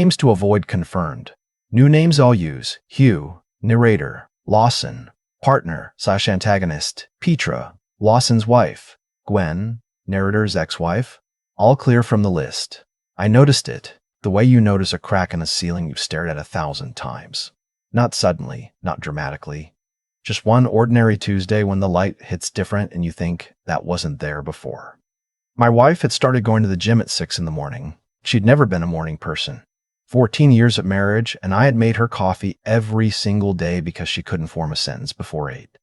Names to avoid confirmed. New names I'll use: Hugh, narrator; Lawson, partner/antagonist; Petra, Lawson's wife; Gwen, narrator's ex-wife. All clear from the list. I noticed it, the way you notice a crack in a ceiling you've stared at 1,000 times. Not suddenly, not dramatically. Just one ordinary Tuesday when the light hits different and you think that wasn't there before. My wife had started going to the gym at 6 in the morning. She'd never been a morning person. 14 years of marriage, and I had made her coffee every single day because she couldn't form a sentence before 8.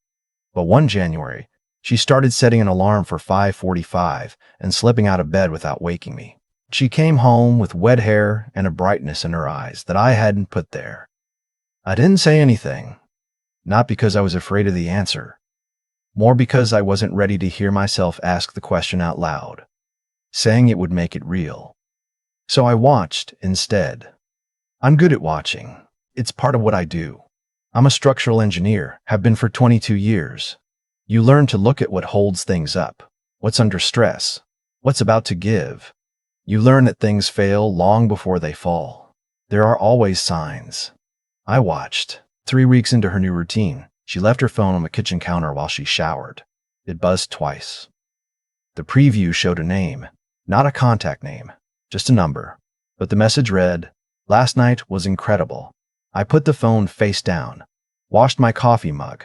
But one January, she started setting an alarm for 5:45 and slipping out of bed without waking me. She came home with wet hair and a brightness in her eyes that I hadn't put there. I didn't say anything, not because I was afraid of the answer, more because I wasn't ready to hear myself ask the question out loud. Saying it would make it real. So I watched instead. I'm good at watching. It's part of what I do. I'm a structural engineer, have been for 22 years. You learn to look at what holds things up, what's under stress, what's about to give. You learn that things fail long before they fall. There are always signs. I watched. 3 weeks into her new routine, she left her phone on the kitchen counter while she showered. It buzzed twice. The preview showed a name, not a contact name, just a number. But the message read, "Last night was incredible." I put the phone face down, washed my coffee mug,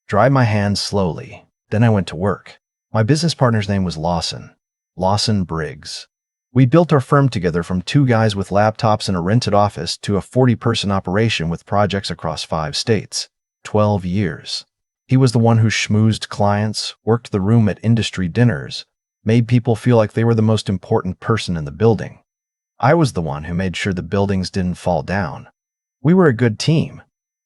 dried my hands slowly. Then I went to work. My business partner's name was Lawson. Lawson Briggs. We built our firm together from 2 guys with laptops in a rented office to a 40-person operation with projects across 5 states. 12 years. He was the one who schmoozed clients, worked the room at industry dinners, made people feel like they were the most important person in the building. I was the one who made sure the buildings didn't fall down. We were a good team.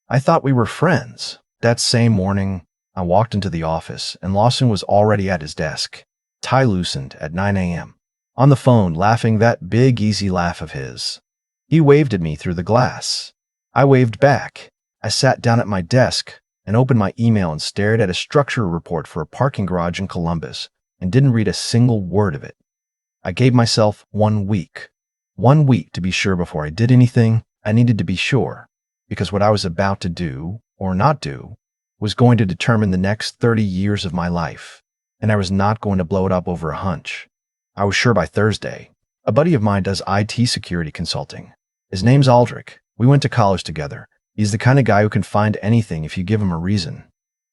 I thought we were friends. That same morning, I walked into the office and Lawson was already at his desk, tie loosened at 9 a.m. On the phone, laughing that big, easy laugh of his. He waved at me through the glass. I waved back. I sat down at my desk and opened my email and stared at a structure report for a parking garage in Columbus and didn't read a single word of it. I gave myself 1 week. 1 week to be sure before I did anything. I needed to be sure, because what I was about to do, or not do, was going to determine the next 30 years of my life, and I was not going to blow it up over a hunch. I was sure by Thursday. A buddy of mine does IT security consulting. His name's Aldrich. We went to college together. He's the kind of guy who can find anything if you give him a reason.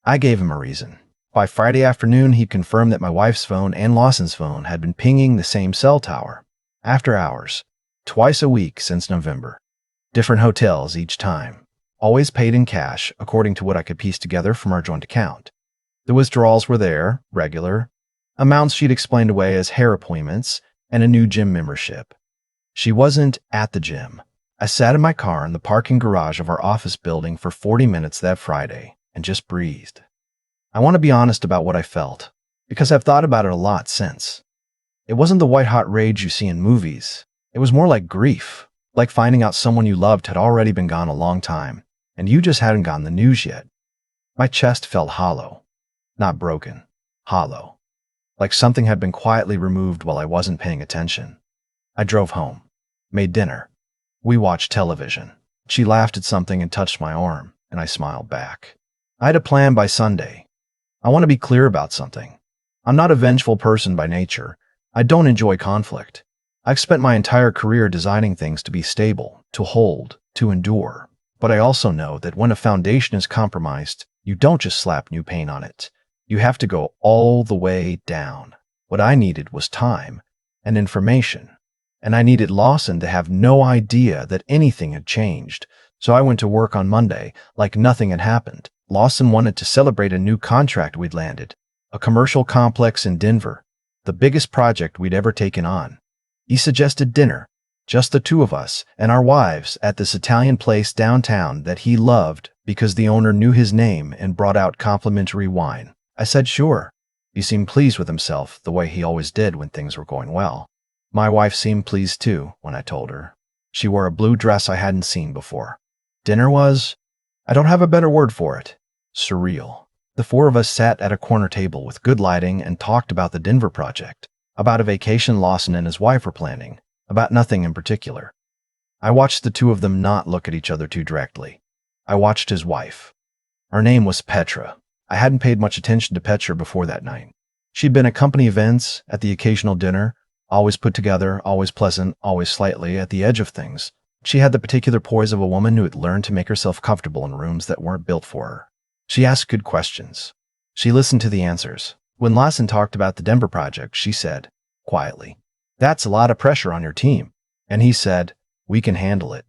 I gave him a reason. By Friday afternoon, he'd confirmed that my wife's phone and Lawson's phone had been pinging the same cell tower, after hours, twice a week since November. Different hotels each time. Always paid in cash, according to what I could piece together from our joint account. The withdrawals were there, regular, amounts she'd explained away as hair appointments and a new gym membership. She wasn't at the gym. I sat in my car in the parking garage of our office building for 40 minutes that Friday and just breathed. I want to be honest about what I felt, because I've thought about it a lot since. It wasn't the white-hot rage you see in movies. It was more like grief, like finding out someone you loved had already been gone a long time, and you just hadn't gotten the news yet. My chest felt hollow. Not broken. Hollow. Like something had been quietly removed while I wasn't paying attention. I drove home. Made dinner. We watched television. She laughed at something and touched my arm, and I smiled back. I had a plan by Sunday. I want to be clear about something. I'm not a vengeful person by nature. I don't enjoy conflict. I've spent my entire career designing things to be stable, to hold, to endure. But I also know that when a foundation is compromised, you don't just slap new paint on it. You have to go all the way down. What I needed was time and information. And I needed Lawson to have no idea that anything had changed. So I went to work on Monday like nothing had happened. Lawson wanted to celebrate a new contract we'd landed, a commercial complex in Denver, the biggest project we'd ever taken on. He suggested dinner, just the 2 of us and our wives, at this Italian place downtown that he loved because the owner knew his name and brought out complimentary wine. I said sure. He seemed pleased with himself, the way he always did when things were going well. My wife seemed pleased too when I told her. She wore a blue dress I hadn't seen before. Dinner was, I don't have a better word for it, surreal. The 4 of us sat at a corner table with good lighting and talked about the Denver project, about a vacation Lawson and his wife were planning, about nothing in particular. I watched the two of them not look at each other too directly. I watched his wife. Her name was Petra. I hadn't paid much attention to Petra before that night. She'd been at company events, at the occasional dinner, always put together, always pleasant, always slightly at the edge of things. She had the particular poise of a woman who had learned to make herself comfortable in rooms that weren't built for her. She asked good questions. She listened to the answers. When Lawson talked about the Denver project, she said, quietly, "That's a lot of pressure on your team." And he said, "We can handle it."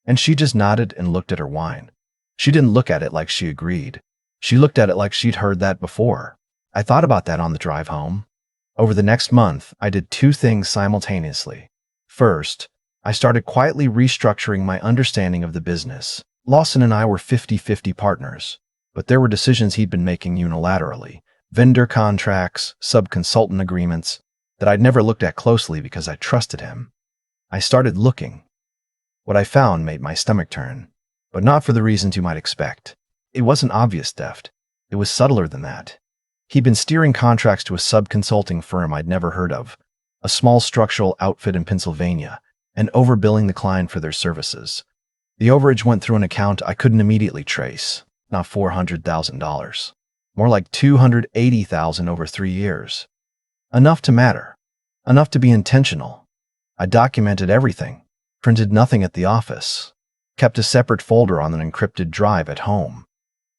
And she just nodded and looked at her wine. She didn't look at it like she agreed. She looked at it like she'd heard that before. I thought about that on the drive home. Over the next month, I did two things simultaneously. First, I started quietly restructuring my understanding of the business. Lawson and I were 50-50 partners, but there were decisions he'd been making unilaterally, vendor contracts, sub-consultant agreements, that I'd never looked at closely because I trusted him. I started looking. What I found made my stomach turn, but not for the reasons you might expect. It wasn't obvious theft. It was subtler than that. He'd been steering contracts to a sub-consulting firm I'd never heard of, a small structural outfit in Pennsylvania, and overbilling the client for their services. The overage went through an account I couldn't immediately trace, not $400,000, more like $280,000 over 3 years. Enough to matter, enough to be intentional. I documented everything, printed nothing at the office, kept a separate folder on an encrypted drive at home.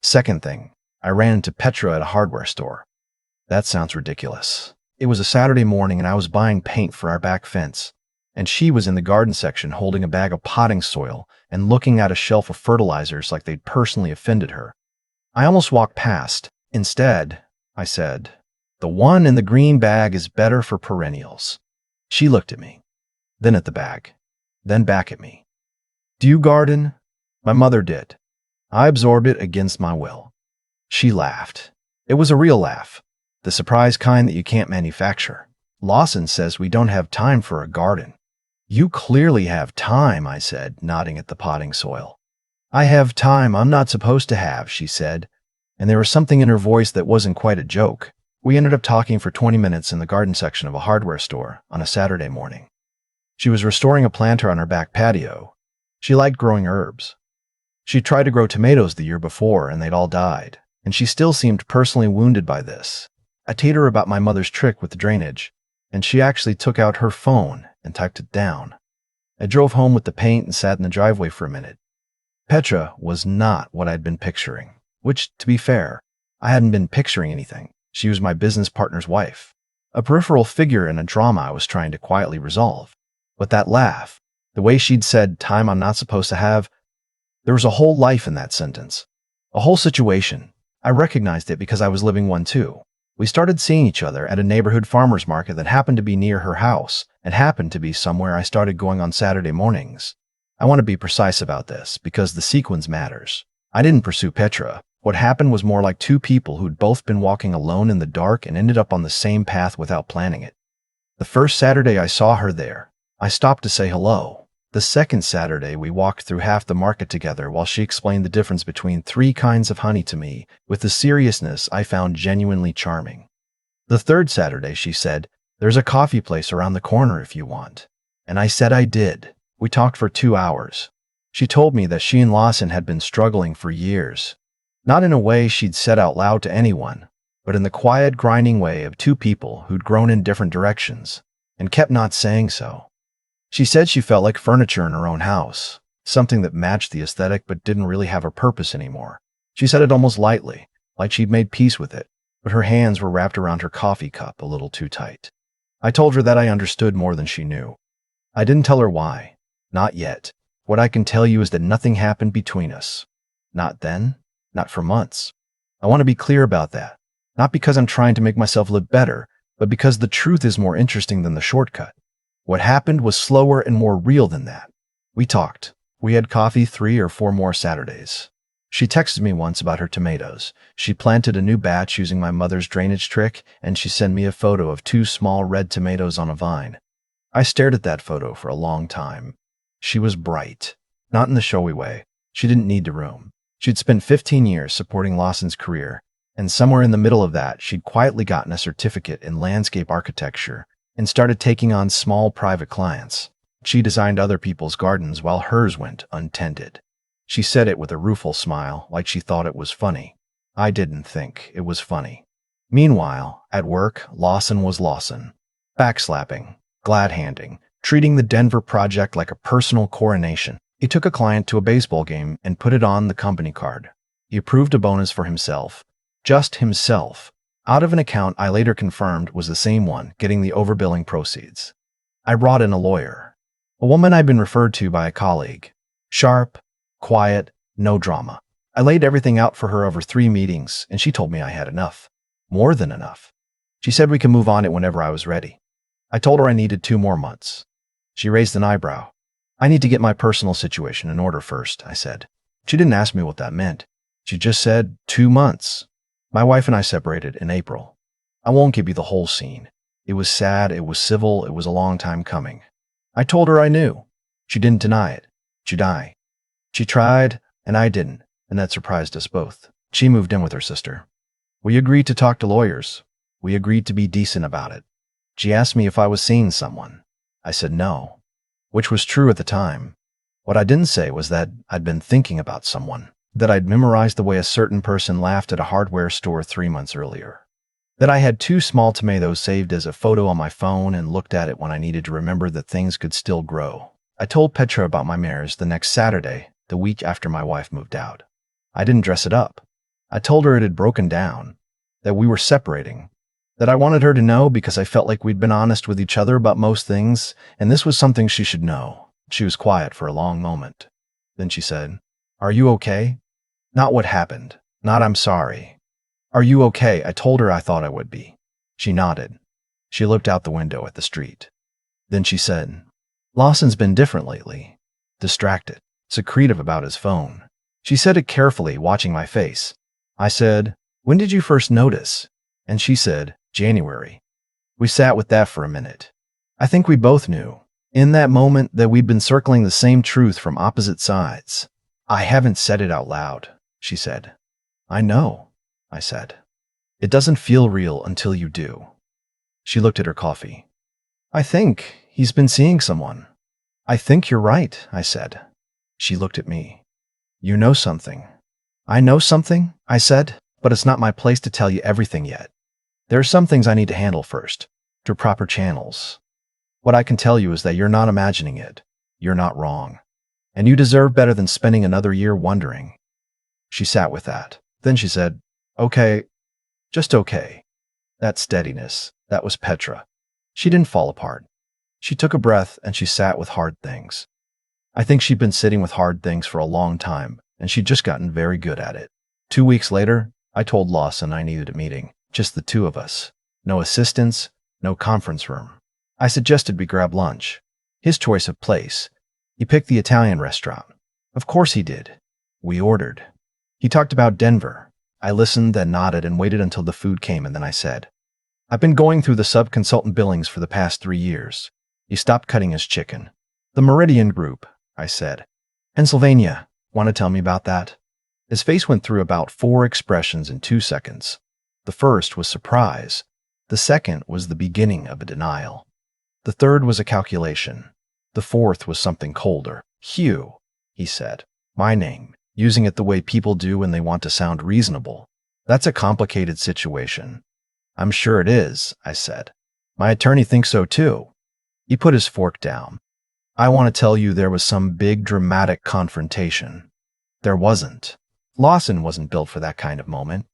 Second thing, I ran into Petra at a hardware store. That sounds ridiculous. It was a Saturday morning and I was buying paint for our back fence, and she was in the garden section holding a bag of potting soil and looking at a shelf of fertilizers like they'd personally offended her. I almost walked past. Instead, I said, "The one in the green bag is better for perennials." She looked at me, then at the bag, then back at me. "Do you garden?" My mother did. I absorbed it against my will. She laughed. It was a real laugh, the surprise kind that you can't manufacture. "Lawson says we don't have time for a garden." "You clearly have time," I said, nodding at the potting soil. "I have time I'm not supposed to have," she said, and there was something in her voice that wasn't quite a joke. We ended up talking for 20 minutes in the garden section of a hardware store on a Saturday morning. She was restoring a planter on her back patio. She liked growing herbs. She tried to grow tomatoes the year before and they'd all died, and she still seemed personally wounded by this. I told her about my mother's trick with the drainage, and she actually took out her phone and typed it down. I drove home with the paint and sat in the driveway for a minute. Petra was not what I'd been picturing, which, to be fair, I hadn't been picturing anything. She was my business partner's wife, a peripheral figure in a drama I was trying to quietly resolve. But that laugh, the way she'd said time I'm not supposed to have, there was a whole life in that sentence, a whole situation. I recognized it because I was living one too. We started seeing each other at a neighborhood farmer's market that happened to be near her house and happened to be somewhere I started going on Saturday mornings. I want to be precise about this because the sequence matters. I didn't pursue Petra. What happened was more like two people who'd both been walking alone in the dark and ended up on the same path without planning it. The first Saturday I saw her there, I stopped to say hello. The second Saturday, we walked through half the market together while she explained the difference between 3 kinds of honey to me with the seriousness I found genuinely charming. The third Saturday, she said, "There's a coffee place around the corner if you want." And I said I did. We talked for 2 hours. She told me that she and Lawson had been struggling for years. Not in a way she'd said out loud to anyone, but in the quiet, grinding way of two people who'd grown in different directions and kept not saying so. She said she felt like furniture in her own house, something that matched the aesthetic but didn't really have a purpose anymore. She said it almost lightly, like she'd made peace with it, but her hands were wrapped around her coffee cup a little too tight. I told her that I understood more than she knew. I didn't tell her why. Not yet. What I can tell you is that nothing happened between us. Not then, not for months. I want to be clear about that. Not because I'm trying to make myself live better, but because the truth is more interesting than the shortcut. What happened was slower and more real than that. We talked. We had coffee 3 or 4 more Saturdays. She texted me once about her tomatoes. She planted a new batch using my mother's drainage trick, and she sent me a photo of 2 small red tomatoes on a vine. I stared at that photo for a long time. She was bright. Not in the showy way. She didn't need the room. She'd spent 15 years supporting Lawson's career, and somewhere in the middle of that, she'd quietly gotten a certificate in landscape architecture and started taking on small private clients. She designed other people's gardens while hers went untended. She said it with a rueful smile, like she thought it was funny. I didn't think it was funny. Meanwhile, at work, Lawson was Lawson. Backslapping, glad-handing, treating the Denver project like a personal coronation. He took a client to a baseball game and put it on the company card. He approved a bonus for himself. Just himself. Out of an account I later confirmed was the same one, getting the overbilling proceeds. I brought in a lawyer. A woman I'd been referred to by a colleague. Sharp, quiet, no drama. I laid everything out for her over 3 meetings, and she told me I had enough. More than enough. She said we could move on it whenever I was ready. I told her I needed 2 more months. She raised an eyebrow. I need to get my personal situation in order first, I said. She didn't ask me what that meant. She just said 2 months. My wife and I separated in April. I won't give you the whole scene. It was sad, it was civil, it was a long time coming. I told her I knew. She didn't deny it. She'd die. She tried, and I didn't, and that surprised us both. She moved in with her sister. We agreed to talk to lawyers. We agreed to be decent about it. She asked me if I was seeing someone. I said no, which was true at the time. What I didn't say was that I'd been thinking about someone, that I'd memorized the way a certain person laughed at a hardware store 3 months earlier, that I had 2 small tomatoes saved as a photo on my phone and looked at it when I needed to remember that things could still grow. I told Petra about my marriage the next Saturday, the week after my wife moved out. I didn't dress it up. I told her it had broken down, that we were separating, that I wanted her to know because I felt like we'd been honest with each other about most things, and this was something she should know. She was quiet for a long moment. Then she said, "Are you okay?" Not what happened. Not I'm sorry. "Are you okay?" I told her I thought I would be. She nodded. She looked out the window at the street. Then she said, "Lawson's been different lately. Distracted. Secretive about his phone." She said it carefully, watching my face. I said, "When did you first notice?" And she said, "January." We sat with that for a minute. I think we both knew, in that moment, that we'd been circling the same truth from opposite sides. "I haven't said it out loud," she said. "I know," I said. "It doesn't feel real until you do." She looked at her coffee. "I think he's been seeing someone." "I think you're right," I said. She looked at me. "You know something." "I know something," I said, "but it's not my place to tell you everything yet. There are some things I need to handle first, through proper channels. What I can tell you is that you're not imagining it. You're not wrong. And you deserve better than spending another year wondering." She sat with that. Then she said, "Okay, just okay." That steadiness, that was Petra. She didn't fall apart. She took a breath and she sat with hard things. I think she'd been sitting with hard things for a long time, and she'd just gotten very good at it. 2 weeks later, I told Lawson I needed a meeting, just the 2 of us. No assistants, no conference room. I suggested we grab lunch. His choice of place. He picked the Italian restaurant. Of course he did. We ordered. He talked about Denver. I listened, then nodded and waited until the food came, and then I said, "I've been going through the sub-consultant billings for the past 3 years. He stopped cutting his chicken. "The Meridian Group," I said. "Pennsylvania. Want to tell me about that?" His face went through about 4 expressions in 2 seconds. The first was surprise. The second was the beginning of a denial. The third was a calculation. The fourth was something colder. "Hugh," he said. My name, using it the way people do when they want to sound reasonable. "That's a complicated situation." "I'm sure it is," I said. "My attorney thinks so too." He put his fork down. "I want to tell you there was some big dramatic confrontation." There wasn't. Lawson wasn't built for that kind of moment.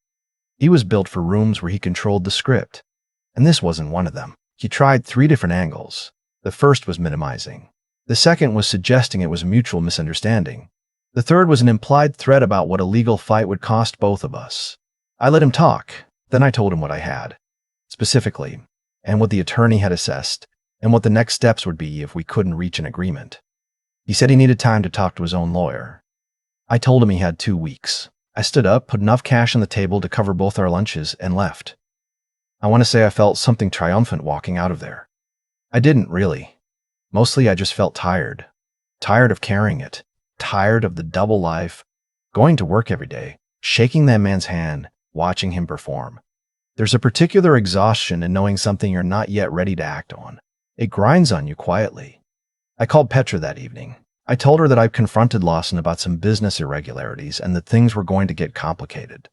He was built for rooms where he controlled the script. And this wasn't one of them. He tried 3 different angles. The first was minimizing. The second was suggesting it was a mutual misunderstanding. The third was an implied threat about what a legal fight would cost both of us. I let him talk. Then I told him what I had, specifically, and what the attorney had assessed, and what the next steps would be if we couldn't reach an agreement. He said he needed time to talk to his own lawyer. I told him he had 2 weeks. I stood up, put enough cash on the table to cover both our lunches, and left. I want to say I felt something triumphant walking out of there. I didn't really. Mostly I just felt tired. Tired of carrying it. Tired of the double life. Going to work every day. Shaking that man's hand. Watching him perform. There's a particular exhaustion in knowing something you're not yet ready to act on. It grinds on you quietly. I called Petra that evening. I told her that I'd confronted Lawson about some business irregularities and that things were going to get complicated.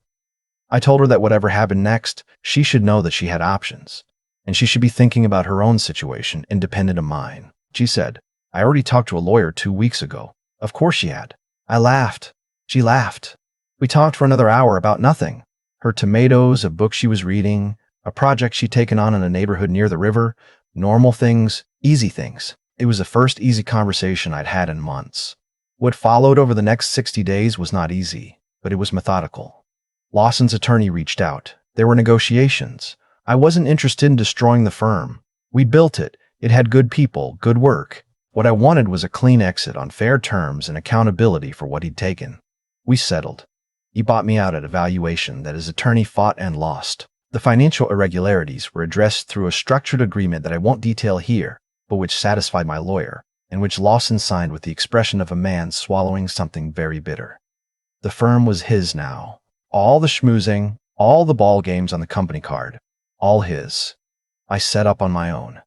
I told her that whatever happened next, she should know that she had options, and she should be thinking about her own situation independent of mine. She said, "I already talked to a lawyer 2 weeks ago." Of course she had. I laughed. She laughed. We talked for another hour about nothing. Her tomatoes, a book she was reading, a project she'd taken on in a neighborhood near the river, normal things, easy things. It was the first easy conversation I'd had in months. What followed over the next 60 days was not easy, but it was methodical. Lawson's attorney reached out. There were negotiations. I wasn't interested in destroying the firm. We built it. It had good people, good work. What I wanted was a clean exit on fair terms and accountability for what he'd taken. We settled. He bought me out at a valuation that his attorney fought and lost. The financial irregularities were addressed through a structured agreement that I won't detail here, but which satisfied my lawyer, and which Lawson signed with the expression of a man swallowing something very bitter. The firm was his now. All the schmoozing, all the ball games on the company card, all his. I set up on my own.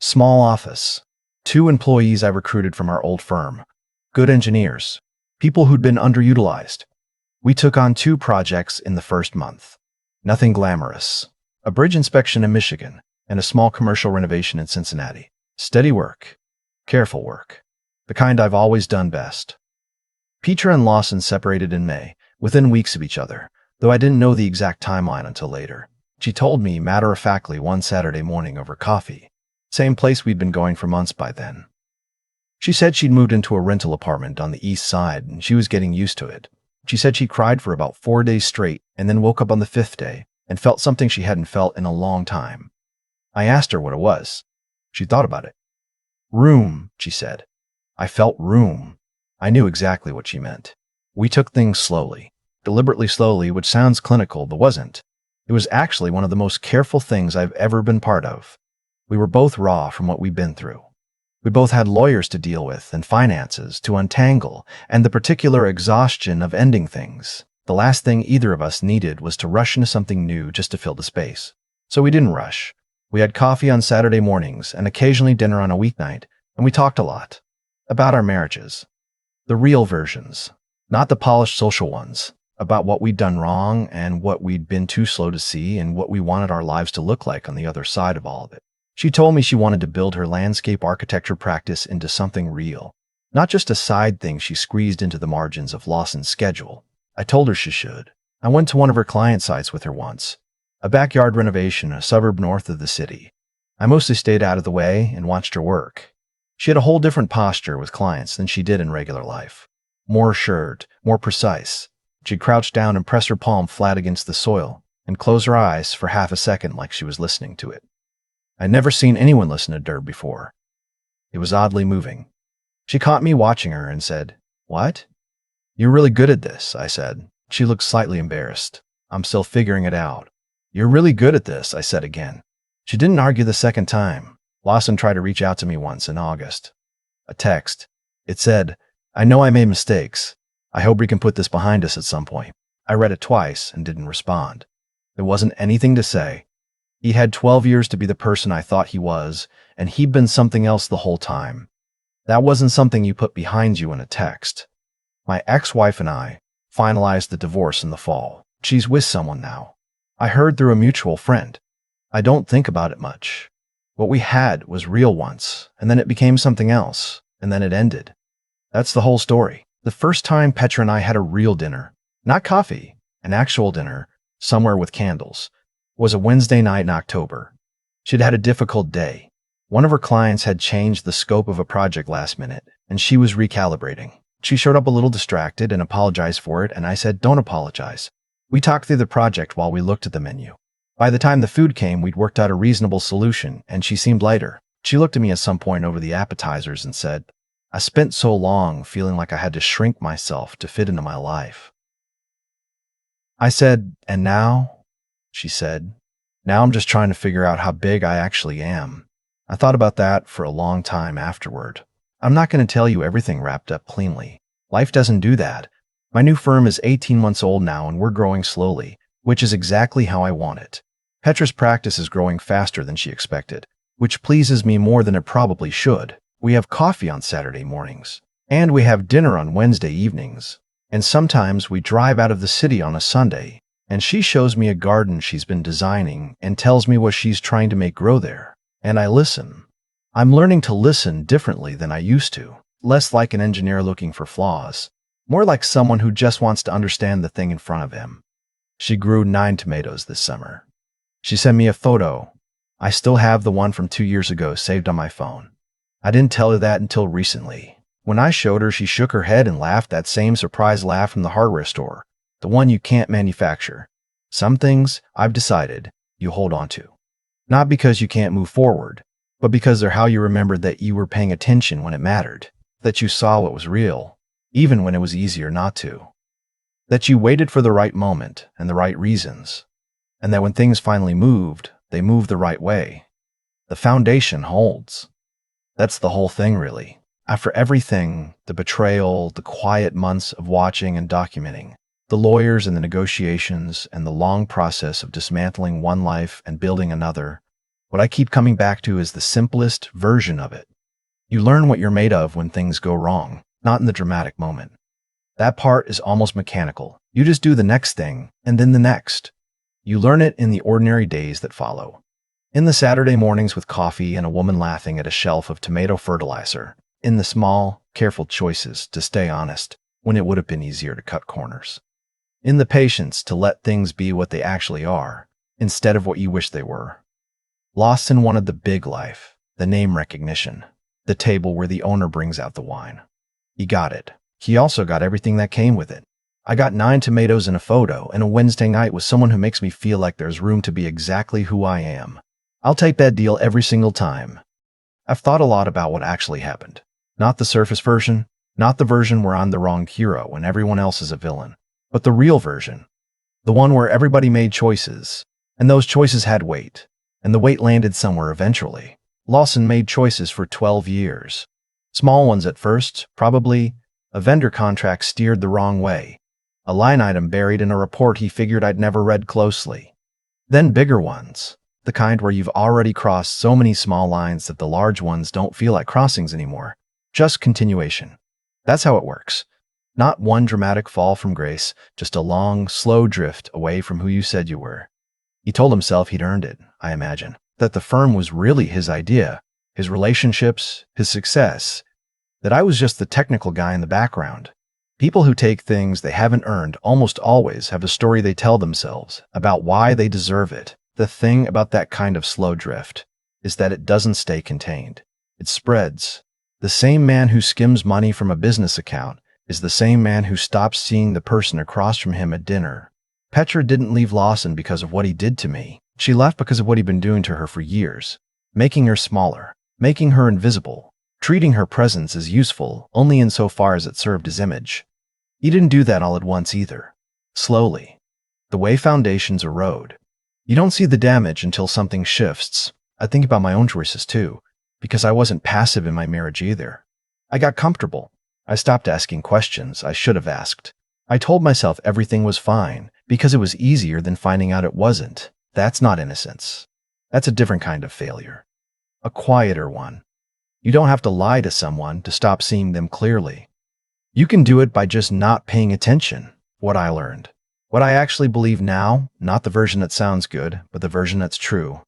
Small office. 2 employees I recruited from our old firm. Good engineers. People who'd been underutilized. We took on 2 projects in the first month. Nothing glamorous. A bridge inspection in Michigan and a small commercial renovation in Cincinnati. Steady work. Careful work. The kind I've always done best. Petra and Lawson separated in May, within weeks of each other, though I didn't know the exact timeline until later. She told me matter-of-factly one Saturday morning over coffee. Same place we'd been going for months by then. She said she'd moved into a rental apartment on the east side and she was getting used to it. She said she cried for about 4 days straight and then woke up on the 5th day and felt something she hadn't felt in a long time. I asked her what it was. She thought about it. Room, she said. I felt room. I knew exactly what she meant. We took things slowly, deliberately slowly, which sounds clinical but wasn't. It was actually one of the most careful things I've ever been part of. We were both raw from what we'd been through. We both had lawyers to deal with and finances to untangle and the particular exhaustion of ending things. The last thing either of us needed was to rush into something new just to fill the space. So we didn't rush. We had coffee on Saturday mornings and occasionally dinner on a weeknight, and we talked a lot. About our marriages. The real versions, not the polished social ones. About what we'd done wrong and what we'd been too slow to see and what we wanted our lives to look like on the other side of all of it. She told me she wanted to build her landscape architecture practice into something real, not just a side thing she squeezed into the margins of Lawson's schedule. I told her she should. I went to one of her client sites with her once, a backyard renovation in a suburb north of the city. I mostly stayed out of the way and watched her work. She had a whole different posture with clients than she did in regular life. More assured, more precise. She'd crouch down and press her palm flat against the soil and close her eyes for half a second like she was listening to it. I'd never seen anyone listen to dirt before. It was oddly moving. She caught me watching her and said, "What?" "You're really good at this," I said. She looked slightly embarrassed. "I'm still figuring it out." "You're really good at this," I said again. She didn't argue the second time. Lawson tried to reach out to me once in August. A text. It said, "I know I made mistakes. I hope we can put this behind us at some point." I read it twice and didn't respond. There wasn't anything to say. He had 12 years to be the person I thought he was, and he'd been something else the whole time. That wasn't something you put behind you in a text. My ex-wife and I finalized the divorce in the fall. She's with someone now. I heard through a mutual friend. I don't think about it much. What we had was real once, and then it became something else, and then it ended. That's the whole story. The first time Petra and I had a real dinner, not coffee, an actual dinner, somewhere with candles, was a Wednesday night in October. She'd had a difficult day. One of her clients had changed the scope of a project last minute, and she was recalibrating. She showed up a little distracted and apologized for it, and I said, "Don't apologize." We talked through the project while we looked at the menu. By the time the food came, we'd worked out a reasonable solution, and she seemed lighter. She looked at me at some point over the appetizers and said, "I spent so long feeling like I had to shrink myself to fit into my life." I said, "And now?" She said, "Now I'm just trying to figure out how big I actually am." I thought about that for a long time afterward. I'm not going to tell you everything wrapped up cleanly. Life doesn't do that. My new firm is 18 months old now and we're growing slowly, which is exactly how I want it. Petra's practice is growing faster than she expected, which pleases me more than it probably should. We have coffee on Saturday mornings, and we have dinner on Wednesday evenings. And sometimes we drive out of the city on a Sunday, and she shows me a garden she's been designing and tells me what she's trying to make grow there. And I listen. I'm learning to listen differently than I used to, less like an engineer looking for flaws, more like someone who just wants to understand the thing in front of him. She grew 9 tomatoes this summer. She sent me a photo. I still have the one from 2 years ago saved on my phone. I didn't tell her that until recently. When I showed her, she shook her head and laughed that same surprised laugh from the hardware store, the one you can't manufacture. Some things, I've decided, you hold on to. Not because you can't move forward, but because they're how you remembered that you were paying attention when it mattered, that you saw what was real, even when it was easier not to. That you waited for the right moment and the right reasons, and that when things finally moved, they moved the right way. The foundation holds. That's the whole thing, really. After everything, the betrayal, the quiet months of watching and documenting, the lawyers and the negotiations, and the long process of dismantling one life and building another, what I keep coming back to is the simplest version of it. You learn what you're made of when things go wrong, not in the dramatic moment. That part is almost mechanical. You just do the next thing, and then the next. You learn it in the ordinary days that follow. In the Saturday mornings with coffee and a woman laughing at a shelf of tomato fertilizer. In the small, careful choices to stay honest when it would have been easier to cut corners. In the patience to let things be what they actually are, instead of what you wish they were. Lawson wanted the big life, the name recognition, the table where the owner brings out the wine. He got it. He also got everything that came with it. I got 9 tomatoes in a photo and a Wednesday night with someone who makes me feel like there's room to be exactly who I am. I'll take that deal every single time. I've thought a lot about what actually happened. Not the surface version, not the version where I'm the wrong hero and everyone else is a villain, but the real version. The one where everybody made choices, and those choices had weight, and the weight landed somewhere eventually. Lawson made choices for 12 years. Small ones at first, probably. A vendor contract steered the wrong way. A line item buried in a report he figured I'd never read closely. Then bigger ones, the kind where you've already crossed so many small lines that the large ones don't feel like crossings anymore. Just continuation. That's how it works. Not one dramatic fall from grace, just a long, slow drift away from who you said you were. He told himself he'd earned it, I imagine. That the firm was really his idea, his relationships, his success. That I was just the technical guy in the background. People who take things they haven't earned almost always have a story they tell themselves about why they deserve it. The thing about that kind of slow drift is that it doesn't stay contained. It spreads. The same man who skims money from a business account is the same man who stops seeing the person across from him at dinner. Petra didn't leave Lawson because of what he did to me. She left because of what he'd been doing to her for years, making her smaller, making her invisible, treating her presence as useful only insofar as it served his image. He didn't do that all at once either. Slowly. The way foundations erode. You don't see the damage until something shifts. I think about my own choices too, because I wasn't passive in my marriage either. I got comfortable. I stopped asking questions I should have asked. I told myself everything was fine because it was easier than finding out it wasn't. That's not innocence. That's a different kind of failure. A quieter one. You don't have to lie to someone to stop seeing them clearly. You can do it by just not paying attention. What I learned. What I actually believe now, not the version that sounds good, but the version that's true,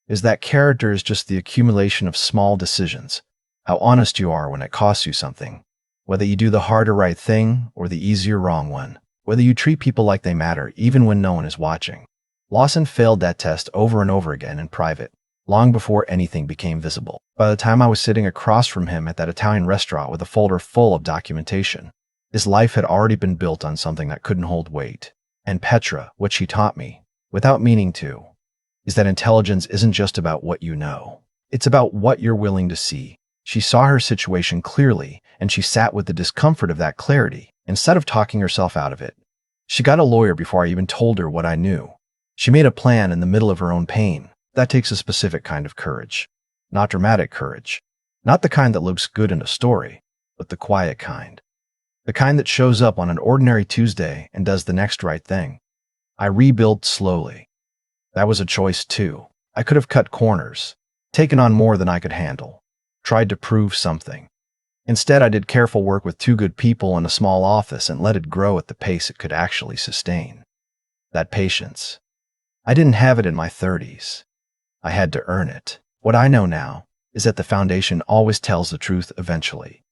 is that character is just the accumulation of small decisions. How honest you are when it costs you something. Whether you do the harder right thing or the easier wrong one. Whether you treat people like they matter even when no one is watching. Lawson failed that test over and over again in private, long before anything became visible. By the time I was sitting across from him at that Italian restaurant with a folder full of documentation, his life had already been built on something that couldn't hold weight. And Petra, what she taught me, without meaning to, is that intelligence isn't just about what you know. It's about what you're willing to see. She saw her situation clearly, and she sat with the discomfort of that clarity, instead of talking herself out of it. She got a lawyer before I even told her what I knew. She made a plan in the middle of her own pain. That takes a specific kind of courage. Not dramatic courage. Not the kind that looks good in a story, but the quiet kind. The kind that shows up on an ordinary Tuesday and does the next right thing. I rebuilt slowly. That was a choice too. I could have cut corners, taken on more than I could handle. tried to prove something. Instead, I did careful work with 2 good people in a small office and let it grow at the pace it could actually sustain. That patience. I didn't have it in my 30s. I had to earn it. What I know now is that the foundation always tells the truth eventually.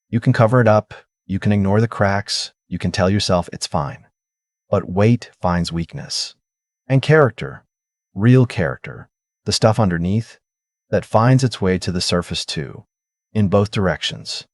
You can cover it up, you can ignore the cracks, you can tell yourself it's fine. But weight finds weakness. And character, real character, the stuff underneath, that finds its way to the surface too, in both directions.